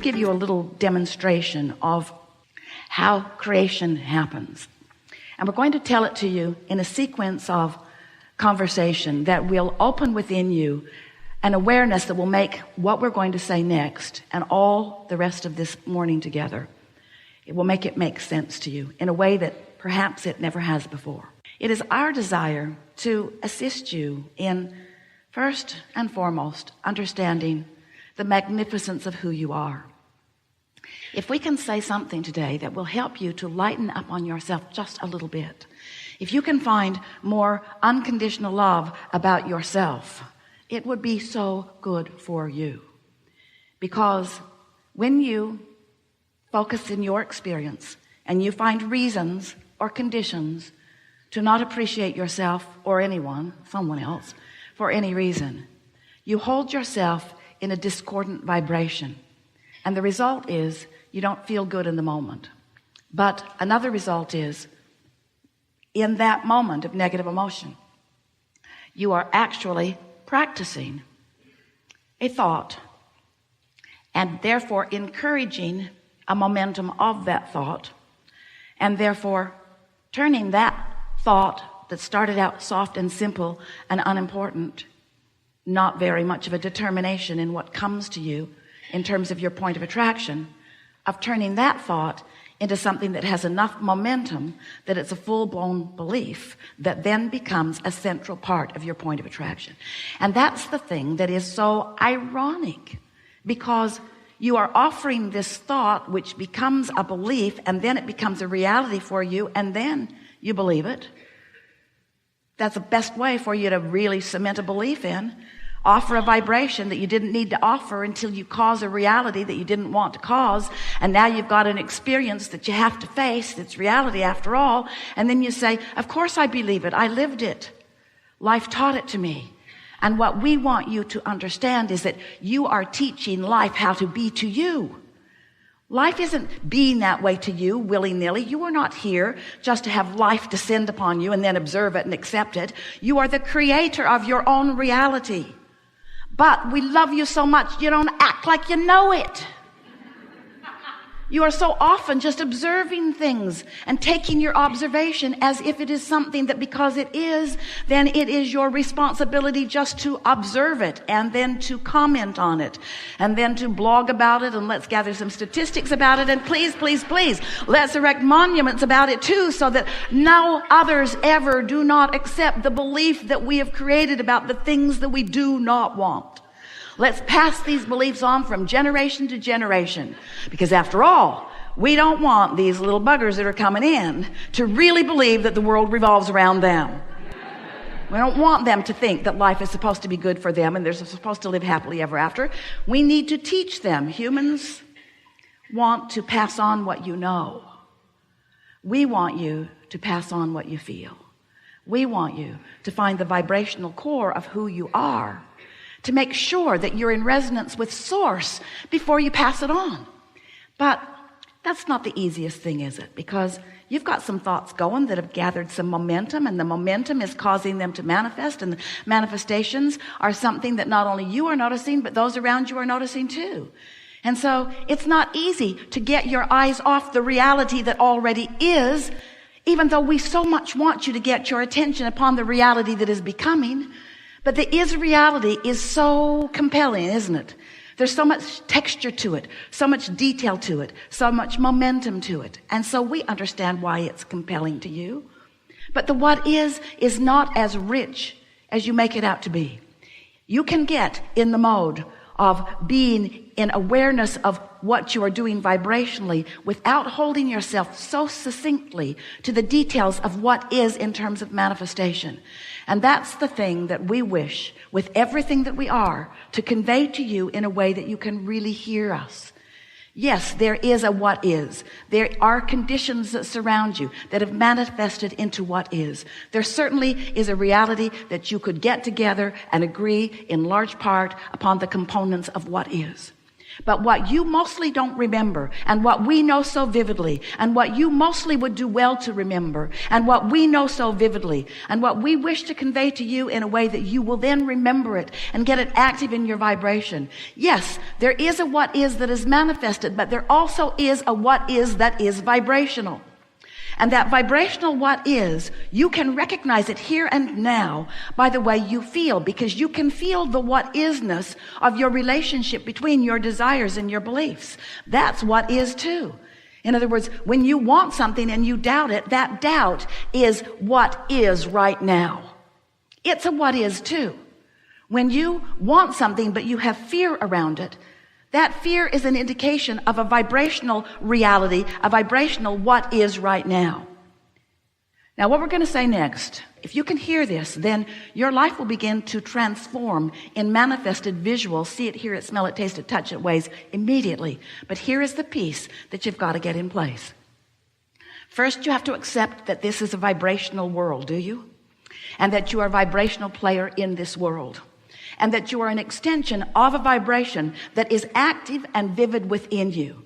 give you a little demonstration of how creation happens. And we're going to tell it to you in a sequence of conversation that will open within you an awareness that will make what we're going to say next and all the rest of this morning together, it will make it make sense to you in a way that perhaps it never has before. It is our desire to assist you in, first and foremost, understanding the magnificence of who you are. If we can say something today that will help you to lighten up on yourself just a little bit, if you can find more unconditional love about yourself, it would be so good for you. Because when you focus in your experience and you find reasons or conditions to not appreciate yourself or anyone, someone else, for any reason, you hold yourself in a discordant vibration. And the result is you don't feel good in the moment. But another result is, in that moment of negative emotion, you are actually practicing a thought and therefore encouraging a momentum of that thought, and therefore turning that thought that started out soft and simple and unimportant, not very much of a determination in what comes to you in terms of your point of attraction, of turning that thought into something that has enough momentum that it's a full-blown belief that then becomes a central part of your point of attraction. And that's the thing that is so ironic, because you are offering this thought which becomes a belief, and then it becomes a reality for you, and then you believe it. That's the best way for you to really cement a belief in. Offer a vibration that you didn't need to offer until you cause a reality that you didn't want to cause, and now you've got an experience that you have to face. It's reality after all. And then you say, of course I believe it. I lived it. Life taught it to me. And what we want you to understand is that you are teaching life how to be to you. Life isn't being that way to you willy-nilly. You are not here just to have life descend upon you and then observe it and accept it. You are the creator of your own reality. But we love you so much, you don't act like you know it. You are so often just observing things and taking your observation as if it is something that, because it is, then it is your responsibility just to observe it and then to comment on it and then to blog about it, and let's gather some statistics about it, and please, please, please, let's erect monuments about it too, so that no others ever do not accept the belief that we have created about the things that we do not want. Let's pass these beliefs on from generation to generation, because after all, we don't want these little buggers that are coming in to really believe that the world revolves around them. We don't want them to think that life is supposed to be good for them and they're supposed to live happily ever after. We need to teach them. Humans want to pass on what you know. We want you to pass on what you feel. We want you to find the vibrational core of who you are, to make sure that you're in resonance with source before you pass it on. But that's not the easiest thing, is it? Because you've got some thoughts going that have gathered some momentum, and the momentum is causing them to manifest, and the manifestations are something that not only you are noticing, but those around you are noticing too. And so it's not easy to get your eyes off the reality that already is, even though we so much want you to get your attention upon the reality that is becoming. But the is reality is so compelling, isn't it? There's so much texture to it, so much detail to it, so much momentum to it. And so we understand why it's compelling to you. But the what is not as rich as you make it out to be. You can get in the mode of being in awareness of what you are doing vibrationally without holding yourself so succinctly to the details of what is in terms of manifestation. And that's the thing that we wish with everything that we are to convey to you in a way that you can really hear us. Yes, there is a what is. There are conditions that surround you that have manifested into what is. There certainly is a reality that you could get together and agree in large part upon the components of what is. But what you mostly don't remember, and what we know so vividly, and what you mostly would do well to remember, and what we know so vividly, and what we wish to convey to you in a way that you will then remember it and get it active in your vibration. Yes, there is a what is that is manifested, but there also is a what is that is vibrational. And that vibrational what is, you can recognize it here and now by the way you feel, because you can feel the what isness of your relationship between your desires and your beliefs. That's what is too. In other words, when you want something and you doubt it, that doubt is what is right now. It's a what is too. When you want something but you have fear around it, that fear is an indication of a vibrational reality, a vibrational what is right now. Now, what we're going to say next, if you can hear this, then your life will begin to transform in manifested visual, see it, hear it, smell it, taste it, touch it ways immediately. But here is the piece that you've got to get in place. First, you have to accept that this is a vibrational world, do you? And that you are a vibrational player in this world. And that you are an extension of a vibration that is active and vivid within you.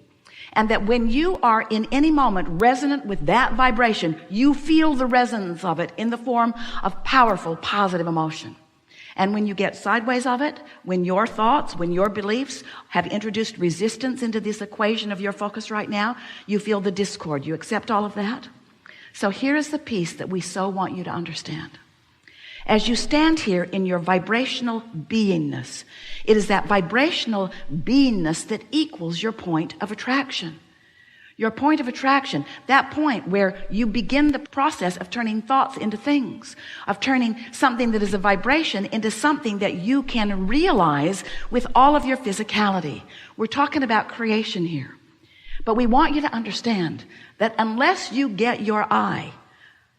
And that when you are in any moment resonant with that vibration, you feel the resonance of it in the form of powerful, positive emotion. And when you get sideways of it, when your thoughts, when your beliefs have introduced resistance into this equation of your focus right now, you feel the discord. You accept all of that? So here is the piece that we so want you to understand. As you stand here in your vibrational beingness, it is that vibrational beingness that equals your point of attraction. Your point of attraction, that point where you begin the process of turning thoughts into things, of turning something that is a vibration into something that you can realize with all of your physicality. We're talking about creation here. But we want you to understand that unless you get your eye,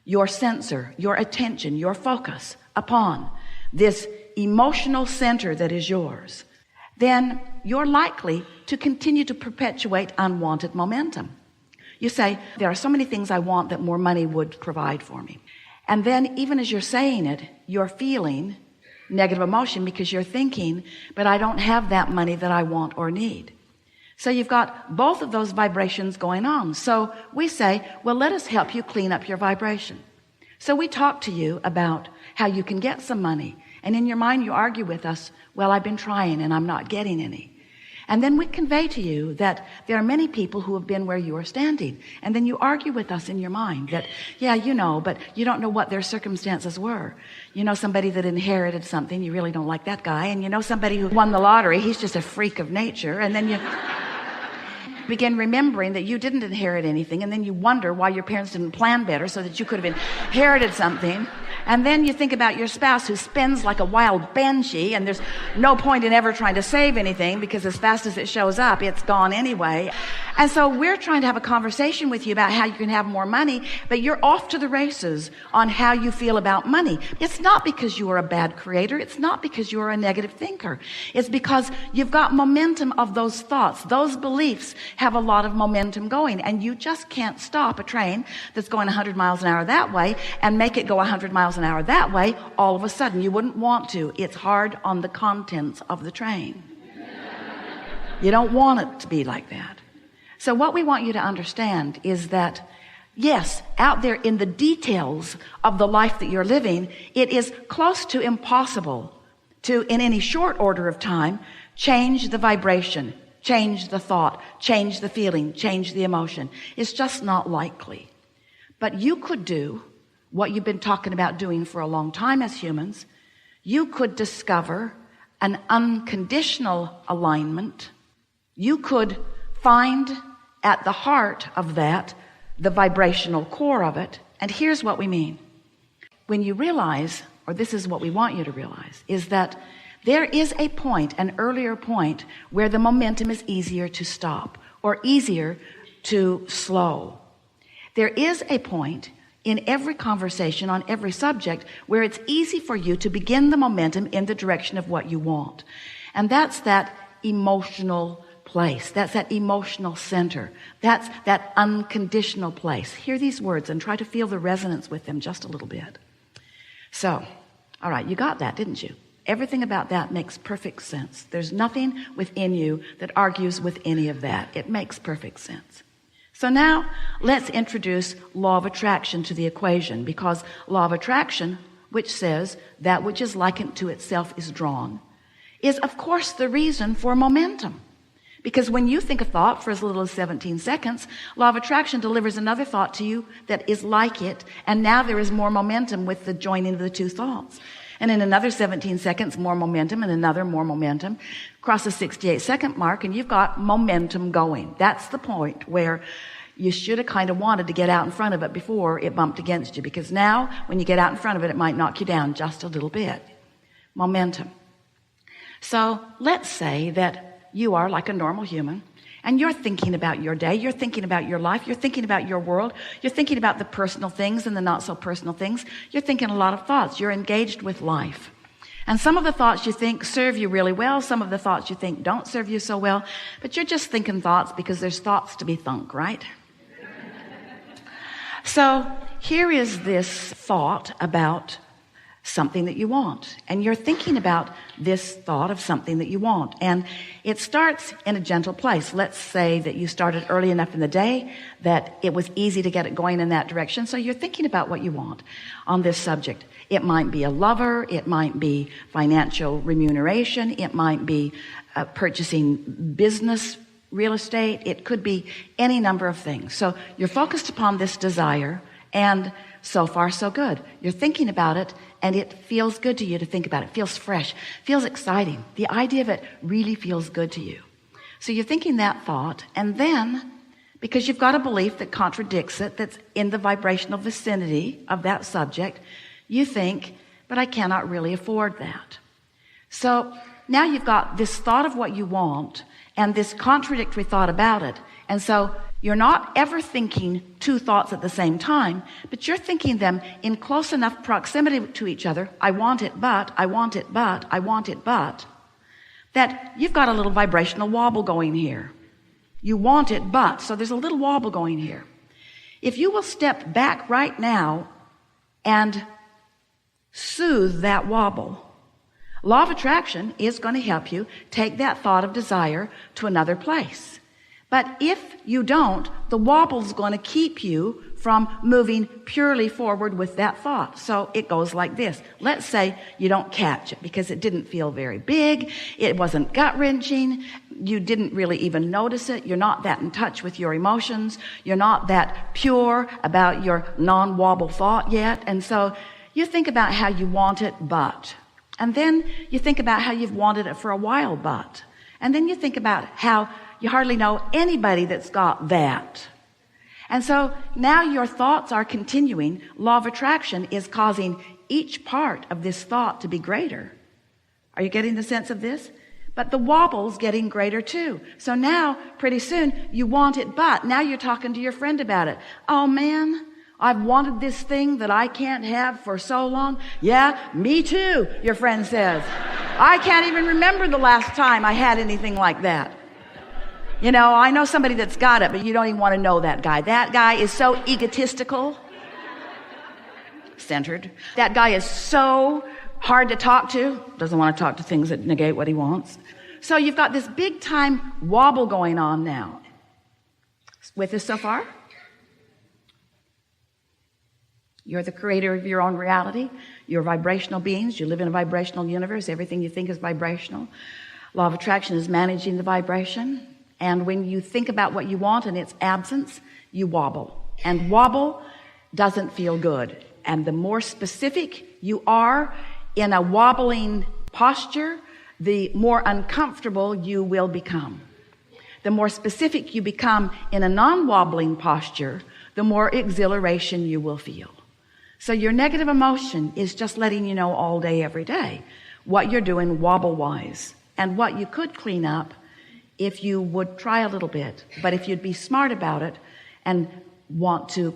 your sensor, your attention, your focus upon this emotional center that is yours, then you're likely to continue to perpetuate unwanted momentum. You say, there are so many things I want that more money would provide for me. And then even as you're saying it, you're feeling negative emotion because you're thinking, but I don't have that money that I want or need. So you've got both of those vibrations going on. So we say, well, let us help you clean up your vibration. So we talk to you about how you can get some money. And in your mind, you argue with us, well, I've been trying and I'm not getting any. And then we convey to you that there are many people who have been where you are standing. And then you argue with us in your mind that, yeah, you know, but you don't know what their circumstances were. You know somebody that inherited something, you really don't like that guy. And you know somebody who won the lottery, he's just a freak of nature. And then you begin remembering that you didn't inherit anything, and then you wonder why your parents didn't plan better so that you could have inherited something. And then you think about your spouse who spends like a wild banshee, and there's no point in ever trying to save anything because as fast as it shows up, it's gone anyway. And so we're trying to have a conversation with you about how you can have more money, but you're off to the races on how you feel about money. It's not because you are a bad creator. It's not because you are a negative thinker. It's because you've got momentum of those thoughts. Those beliefs have a lot of momentum going, and you just can't stop a train that's going 100 miles an hour that way and make it go 100 miles an hour that way all of a sudden. You wouldn't want to. It's hard on the contents of the train. You don't want it to be like that. So what we want you to understand is that, yes, out there in the details of the life that you're living, it is close to impossible to, in any short order of time, change the vibration, change the thought, change the feeling, change the emotion. It's just not likely. But you could do what you've been talking about doing for a long time as humans. You could discover an unconditional alignment. You could find at the heart of that the vibrational core of it. And here's what we mean. When you realize, or this is what we want you to realize, is that there is a point, an earlier point, where the momentum is easier to stop or easier to slow. There is a point in every conversation on every subject where it's easy for you to begin the momentum in the direction of what you want. And that's that emotional place. That's that emotional center. That's that unconditional place. Hear these words and try to feel the resonance with them just a little bit. So, all right, you got that, didn't you? Everything about that makes perfect sense. There's nothing within you that argues with any of that. It makes perfect sense. So now let's introduce law of attraction to the equation, because law of attraction, which says that which is likened to itself is drawn, is of course the reason for momentum. Because when you think a thought for as little as 17 seconds, law of attraction delivers another thought to you that is like it, and now there is more momentum with the joining of the two thoughts. And in another 17 seconds, more momentum, and another more momentum. Cross the 68-second mark, and you've got momentum going. That's the point where you should have kind of wanted to get out in front of it before it bumped against you, because now when you get out in front of it, it might knock you down just a little bit. Momentum. So let's say that you are like a normal human, and you're thinking about your day, you're thinking about your life, you're thinking about your world, you're thinking about the personal things and the not so personal things. You're thinking a lot of thoughts. You're engaged with life. And some of the thoughts you think serve you really well. Some of the thoughts you think don't serve you so well. But you're just thinking thoughts because there's thoughts to be thunk, right? So here is this thought about something that you want, and you're thinking about this thought of something that you want, and it starts in a gentle place. Let's say that you started early enough in the day that it was easy to get it going in that direction. So you're thinking about what you want on this subject. It might be a lover, it might be financial remuneration, it might be purchasing business real estate, it could be any number of things. So you're focused upon this desire, and so far so good. You're thinking about it, and it feels good to you to think about it. It feels fresh, feels exciting. The idea of it really feels good to you. So you're thinking that thought, and then because you've got a belief that contradicts it, that's in the vibrational vicinity of that subject, you think, but I cannot really afford that. So now you've got this thought of what you want and this contradictory thought about it. And so you're not ever thinking two thoughts at the same time, but you're thinking them in close enough proximity to each other. I want it, but, I want it, but, I want it, but, that you've got a little vibrational wobble going here. You want it, but, so there's a little wobble going here. If you will step back right now and soothe that wobble, law of attraction is going to help you take that thought of desire to another place. But if you don't, the wobble's going to keep you from moving purely forward with that thought. So it goes like this. Let's say you don't catch it because it didn't feel very big. It wasn't gut-wrenching. You didn't really even notice it. You're not that in touch with your emotions. You're not that pure about your non-wobble thought yet. And so you think about how you want it, but. And then you think about how you've wanted it for a while, but. And then you think about how you hardly know anybody that's got that. And so now your thoughts are continuing. Law of attraction is causing each part of this thought to be greater. Are you getting the sense of this? But the wobble's getting greater too. So now, pretty soon, you want it, but now you're talking to your friend about it. Oh man, I've wanted this thing that I can't have for so long. Yeah, me too, your friend says. I can't even remember the last time I had anything like that. You know, I know somebody that's got it, but you don't even want to know that guy. That guy is so egotistical, centered. That guy is so hard to talk to, doesn't want to talk to things that negate what he wants. So you've got this big time wobble going on now. With us so far? You're the creator of your own reality. You're vibrational beings. You live in a vibrational universe. Everything you think is vibrational. Law of attraction is managing the vibration. And when you think about what you want in its absence, you wobble. And wobble doesn't feel good. And the more specific you are in a wobbling posture, the more uncomfortable you will become. The more specific you become in a non-wobbling posture, the more exhilaration you will feel. So your negative emotion is just letting you know all day, every day, what you're doing wobble-wise and what you could clean up if you would try a little bit. But if you'd be smart about it and want to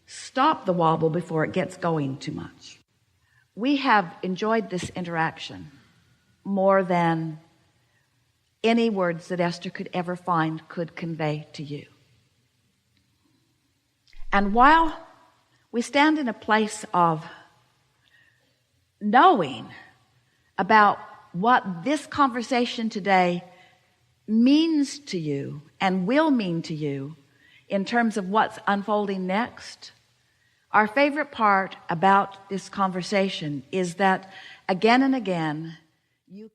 stop the wobble before it gets going too much. We have enjoyed this interaction more than any words that Esther could ever find could convey to you. And while we stand in a place of knowing about what this conversation today means to you and will mean to you in terms of what's unfolding next, our favorite part about this conversation is that again and again you